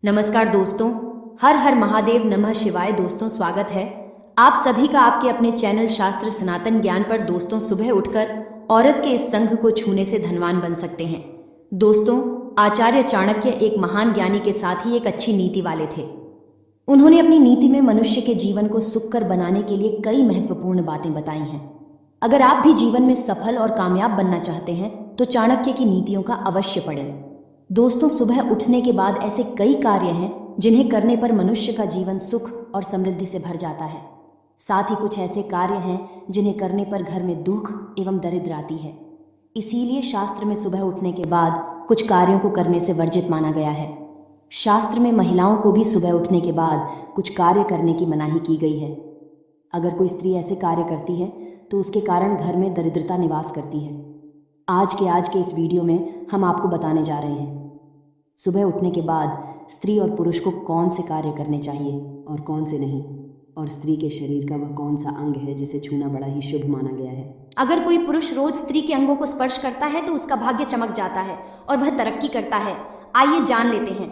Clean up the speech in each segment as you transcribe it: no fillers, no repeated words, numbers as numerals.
नमस्कार दोस्तों, हर हर महादेव नमः शिवाय। दोस्तों स्वागत है आप सभी का आपके अपने चैनल शास्त्र सनातन ज्ञान पर। दोस्तों सुबह उठकर औरत के इस संघ को छूने से धनवान बन सकते हैं। दोस्तों आचार्य चाणक्य एक महान ज्ञानी के साथ ही एक अच्छी नीति वाले थे। उन्होंने अपनी नीति में मनुष्य के जीवन को सुखकर बनाने के लिए कई महत्वपूर्ण बातें बताई हैं। अगर आप भी जीवन में सफल और कामयाब बनना चाहते हैं तो चाणक्य की नीतियों का अवश्य पढ़ें। दोस्तों सुबह उठने के बाद ऐसे कई कार्य हैं जिन्हें करने पर मनुष्य का जीवन सुख और समृद्धि से भर जाता है। साथ ही कुछ ऐसे कार्य हैं जिन्हें करने पर घर में दुख एवं दरिद्र आती है। इसीलिए शास्त्र में सुबह उठने के बाद कुछ कार्यों को करने से वर्जित माना गया है। शास्त्र में महिलाओं को भी सुबह उठने के बाद कुछ कार्य करने की मनाही की गई है। अगर कोई स्त्री ऐसे कार्य करती है तो उसके कारण घर में दरिद्रता निवास करती है। आज के इस वीडियो में हम आपको बताने जा रहे हैं सुबह उठने के बाद स्त्री और पुरुष को कौन से कार्य करने चाहिए और कौन से नहीं, और स्त्री के शरीर का वह कौन सा अंग है जिसे छूना बड़ा ही शुभ माना गया है। अगर कोई पुरुष रोज स्त्री के अंगों को स्पर्श करता है तो उसका भाग्य चमक जाता है और वह तरक्की करता है। आइए जान लेते हैं।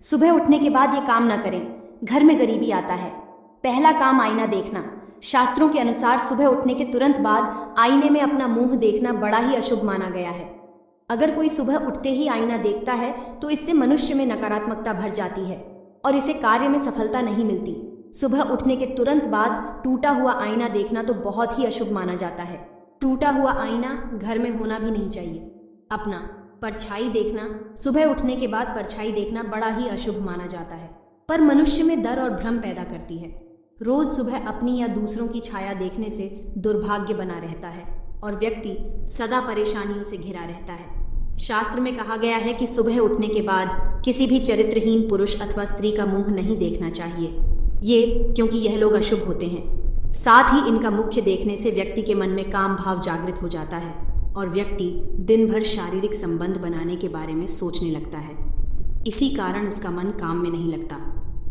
सुबह उठने के बाद ये काम न करें, घर में गरीबी आता है। पहला काम आईना देखना। शास्त्रों के अनुसार सुबह उठने के तुरंत बाद आईने में अपना मुंह देखना बड़ा ही अशुभ माना गया है। अगर कोई सुबह उठते ही आईना देखता है तो इससे मनुष्य में नकारात्मकता भर जाती है और इसे कार्य में सफलता नहीं मिलती। सुबह उठने के तुरंत बाद टूटा हुआ आईना देखना तो बहुत ही अशुभ माना जाता है। टूटा हुआ आईना घर में होना भी नहीं चाहिए। अपना परछाई देखना। सुबह उठने के बाद परछाई देखना बड़ा ही अशुभ माना जाता है, पर मनुष्य में डर और भ्रम पैदा करती है। रोज सुबह अपनी या दूसरों की छाया देखने से दुर्भाग्य बना रहता है और व्यक्ति सदा परेशानियों से घिरा रहता है। शास्त्र में कहा गया है कि सुबह उठने के बाद किसी भी चरित्रहीन पुरुष अथवा स्त्री का मुंह नहीं देखना चाहिए, ये क्योंकि यह लोग अशुभ होते हैं। साथ ही इनका मुख्य देखने से व्यक्ति के मन में काम भाव जागृत हो जाता है और व्यक्ति दिन भर शारीरिक संबंध बनाने के बारे में सोचने लगता है। इसी कारण उसका मन काम में नहीं लगता।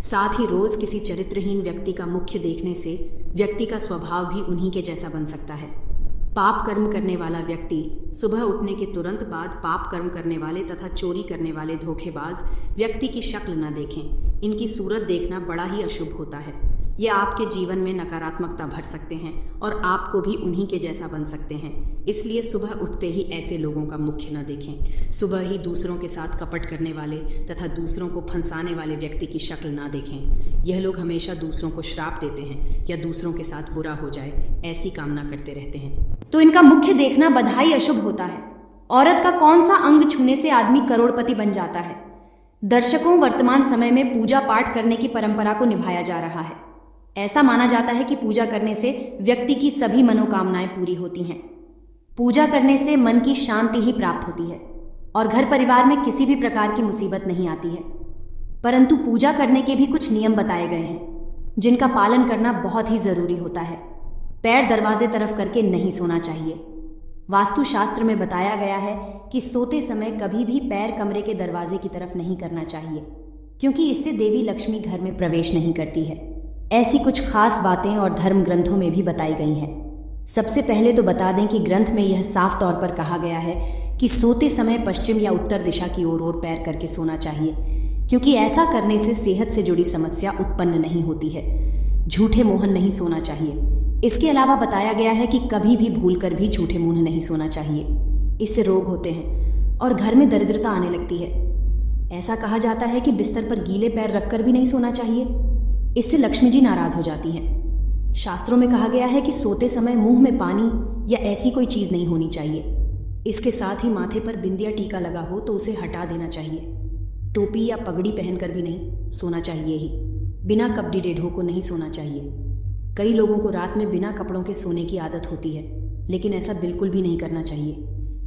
साथ ही रोज किसी चरित्रहीन व्यक्ति का मुख्य देखने से व्यक्ति का स्वभाव भी उन्हीं के जैसा बन सकता है। पाप कर्म करने वाला व्यक्ति सुबह उठने के तुरंत बाद पाप कर्म करने वाले तथा चोरी करने वाले धोखेबाज व्यक्ति की शक्ल न देखें। इनकी सूरत देखना बड़ा ही अशुभ होता है। ये आपके जीवन में नकारात्मकता भर सकते हैं और आपको भी उन्हीं के जैसा बन सकते हैं। इसलिए सुबह उठते ही ऐसे लोगों का मुख्य न देखें। सुबह ही दूसरों के साथ कपट करने वाले तथा दूसरों को फंसाने वाले व्यक्ति की शक्ल ना देखें। यह लोग हमेशा दूसरों को श्राप देते हैं या दूसरों के साथ बुरा हो जाए ऐसी कामना करते रहते हैं। तो इनका मुख्य देखना बधाई अशुभ होता है। औरत का कौन सा अंग छूने से आदमी करोड़पति बन जाता है। दर्शकों, वर्तमान समय में पूजा पाठ करने की परंपरा को निभाया जा रहा है। ऐसा माना जाता है कि पूजा करने से व्यक्ति की सभी मनोकामनाएं पूरी होती हैं। पूजा करने से मन की शांति ही प्राप्त होती है और घर परिवार में किसी भी प्रकार की मुसीबत नहीं आती है। परंतु पूजा करने के भी कुछ नियम बताए गए हैं जिनका पालन करना बहुत ही जरूरी होता है। पैर दरवाजे तरफ करके नहीं सोना चाहिए। वास्तु शास्त्र में बताया गया है कि सोते समय कभी भी पैर कमरे के दरवाजे की तरफ नहीं करना चाहिए, क्योंकि इससे देवी लक्ष्मी घर में प्रवेश नहीं करती है। ऐसी कुछ खास बातें और धर्म ग्रंथों में भी बताई गई हैं। सबसे पहले तो बता दें कि ग्रंथ में यह साफ तौर पर कहा गया है कि सोते समय पश्चिम या उत्तर दिशा की ओर पैर करके सोना चाहिए, क्योंकि ऐसा करने से सेहत से जुड़ी समस्या उत्पन्न नहीं होती है। झूठे मुंह नहीं सोना चाहिए। इसके अलावा बताया गया है कि कभी भी भूलकर भी झूठे मुंह नहीं सोना चाहिए। इससे रोग होते हैं और घर में दरिद्रता आने लगती है। ऐसा कहा जाता है कि बिस्तर पर गीले पैर रखकर भी नहीं सोना चाहिए, इससे लक्ष्मी जी नाराज हो जाती हैं। शास्त्रों में कहा गया है कि सोते समय मुंह में पानी या ऐसी कोई चीज नहीं होनी चाहिए। इसके साथ ही माथे पर बिंदिया टीका लगा हो तो उसे हटा देना चाहिए। टोपी या पगड़ी पहनकर भी नहीं सोना चाहिए ही। बिना कपड़े ढेढ़ों को नहीं सोना चाहिए। कई लोगों को रात में बिना कपड़ों के सोने की आदत होती है, लेकिन ऐसा बिल्कुल भी नहीं करना चाहिए,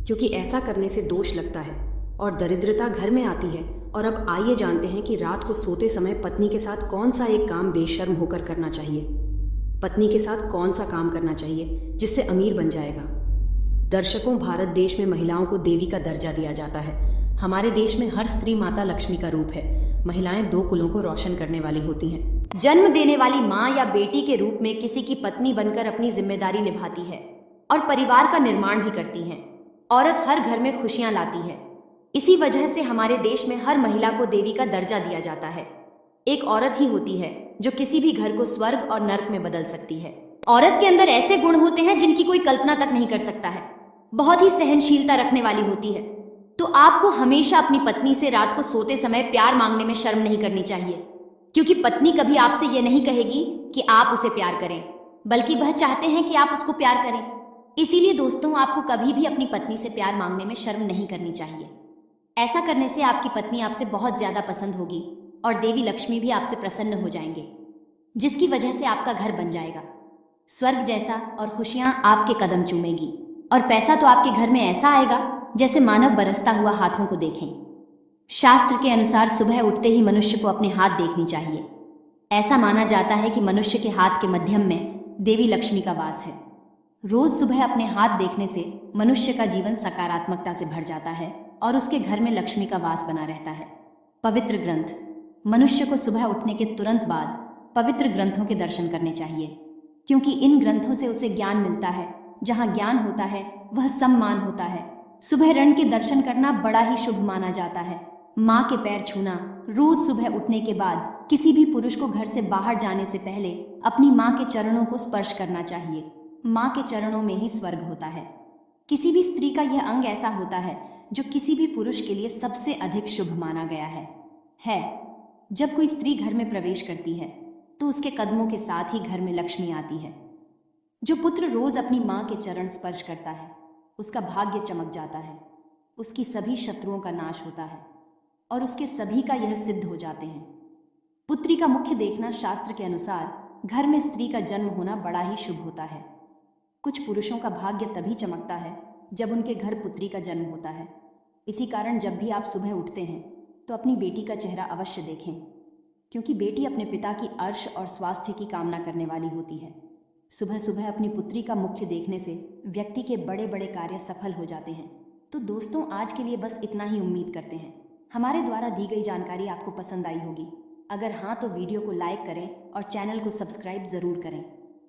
क्योंकि ऐसा करने से दोष लगता है और दरिद्रता घर में आती है। और अब आइए जानते हैं कि रात को सोते समय पत्नी के साथ कौन सा एक काम बेशर्म होकर करना चाहिए। पत्नी के साथ कौन सा काम करना चाहिए जिससे अमीर बन जाएगा। दर्शकों, भारत देश में महिलाओं को देवी का दर्जा दिया जाता है। हमारे देश में हर स्त्री माता लक्ष्मी का रूप है। महिलाएं दो कुलों को रोशन करने वाली होती हैं। जन्म देने वाली माँ या बेटी के रूप में किसी की पत्नी बनकर अपनी जिम्मेदारी निभाती है और परिवार का निर्माण भी करती है। औरत हर घर में खुशियां लाती है। इसी वजह से हमारे देश में हर महिला को देवी का दर्जा दिया जाता है। एक औरत ही होती है जो किसी भी घर को स्वर्ग और नर्क में बदल सकती है। औरत के अंदर ऐसे गुण होते हैं जिनकी कोई कल्पना तक नहीं कर सकता है। बहुत ही सहनशीलता रखने वाली होती है। तो आपको हमेशा अपनी पत्नी से रात को सोते समय प्यार मांगने में शर्म नहीं करनी चाहिए, क्योंकि पत्नी कभी आपसे यह नहीं कहेगी कि आप उसे प्यार करें, बल्कि वह चाहते हैं कि आप उसको प्यार करें। इसीलिए दोस्तों, आपको कभी भी अपनी पत्नी से प्यार मांगने में शर्म नहीं करनी चाहिए। ऐसा करने से आपकी पत्नी आपसे बहुत ज्यादा पसंद होगी और देवी लक्ष्मी भी आपसे प्रसन्न हो जाएंगे, जिसकी वजह से आपका घर बन जाएगा स्वर्ग जैसा और खुशियां आपके कदम चूमेगी। और पैसा तो आपके घर में ऐसा आएगा जैसे मानव बरसता हुआ हाथों को देखें। शास्त्र के अनुसार सुबह उठते ही मनुष्य को अपने हाथ देखनी चाहिए। ऐसा माना जाता है कि मनुष्य के हाथ के मध्यम में देवी लक्ष्मी का वास है। रोज सुबह अपने हाथ देखने से मनुष्य का जीवन सकारात्मकता से भर जाता है और उसके घर में लक्ष्मी का वास बना रहता है। पवित्र ग्रंथ। मनुष्य को सुबह उठने के तुरंत बाद पवित्र ग्रंथों के दर्शन करने चाहिए, क्योंकि इन ग्रंथों से उसे ज्ञान मिलता है। जहां ज्ञान होता है वह सम्मान होता है। सुबह रण के दर्शन करना बड़ा ही शुभ माना जाता है। माँ के पैर छूना। रोज सुबह उठने के बाद किसी भी पुरुष को घर से बाहर जाने से पहले अपनी माँ के चरणों को स्पर्श करना चाहिए। माँ के चरणों में ही स्वर्ग होता है। किसी भी स्त्री का यह अंग ऐसा होता है जो किसी भी पुरुष के लिए सबसे अधिक शुभ माना गया है। जब कोई स्त्री घर में प्रवेश करती है तो उसके कदमों के साथ ही घर में लक्ष्मी आती है। जो पुत्र रोज अपनी माँ के चरण स्पर्श करता है उसका भाग्य चमक जाता है, उसकी सभी शत्रुओं का नाश होता है और उसके सभी का यह सिद्ध हो जाते हैं। पुत्री का मुख्य देखना शास्त्र के अनुसार घर में स्त्री का जन्म होना बड़ा ही शुभ होता है। कुछ पुरुषों का भाग्य तभी चमकता है जब उनके घर पुत्री का जन्म होता है। इसी कारण जब भी आप सुबह उठते हैं तो अपनी बेटी का चेहरा अवश्य देखें, क्योंकि बेटी अपने पिता की अर्श और स्वास्थ्य की कामना करने वाली होती है। सुबह सुबह अपनी पुत्री का मुख्य देखने से व्यक्ति के बड़े बड़े कार्य सफल हो जाते हैं। तो दोस्तों, आज के लिए बस इतना ही उम्मीद करते हैं हमारे द्वारा दी गई जानकारी आपको पसंद आई होगी। अगर हाँ तो वीडियो को लाइक करें और चैनल को सब्सक्राइब जरूर करें।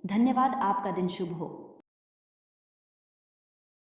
धन्यवाद। आपका दिन शुभ हो।